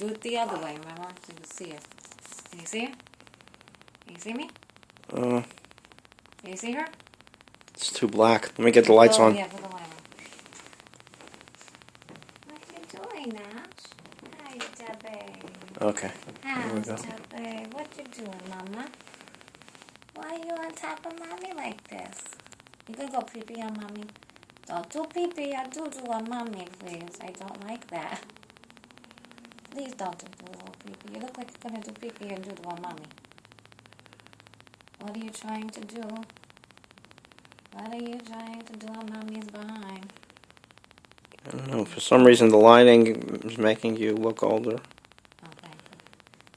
Do it the other way, remember? So you can see it. Can you see it? Can you see me? Can you see her? It's too black. Let me get the lights on. Yeah, put the light on. What are you doing, Nash? Hi, Debbie. Okay. Hi, Here we go. Debbie. What you doing, Mama? Why are you on top of Mommy like this? You can go pee-pee on Mommy. Don't do pee-pee or doo-doo on Mommy, please. I don't like that. Please don't do little pee-pee. You look like you're going to do pee-pee and doo-doo on Mommy. What are you trying to do? What are you trying to do on Mommy's behind? I don't know. For some reason, the lighting is making you look older. Okay.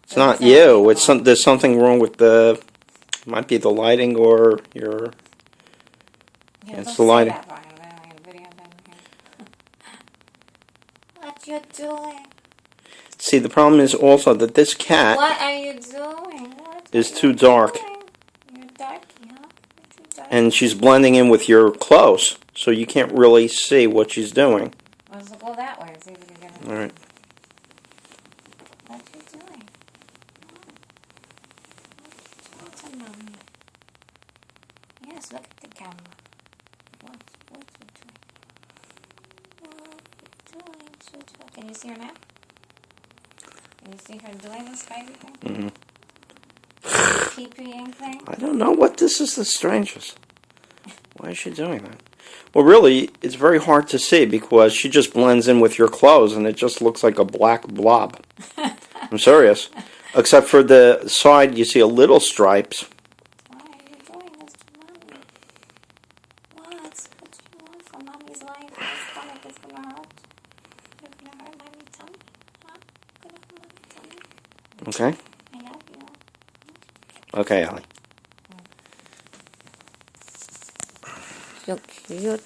It's not you. It's there's something wrong with the. Might be the lighting or your. Yeah, It's the lighting. That, what you doing? See, the problem is also that this cat What are you doing? What is too dark. You're darky, huh? Darky? And she's blending in with your clothes, so you can't really see what she's doing. Let's go that way. See if we can get it. All right. What you doing? What you doing to Mommy? Yes, look at the camera. What you doing? What you doing? Can you see her now? Can you see her doing this crazy thing? Mm-hmm. Pee-peeing thing? I don't know what this is the strangest. Why is she doing that? Well, really, it's very hard to see because she just blends in with your clothes and it just looks like a black blob. I'm serious. Except for the side, you see a little stripes. Why are you doing this to Mommy? What? What do you want from Mommy's life? Your stomach is going to hurt. You're going to hurt Mommy's tummy? Huh? You're going to hurt Mommy's tummy? Okay. I love you. Okay, Allie. So cute.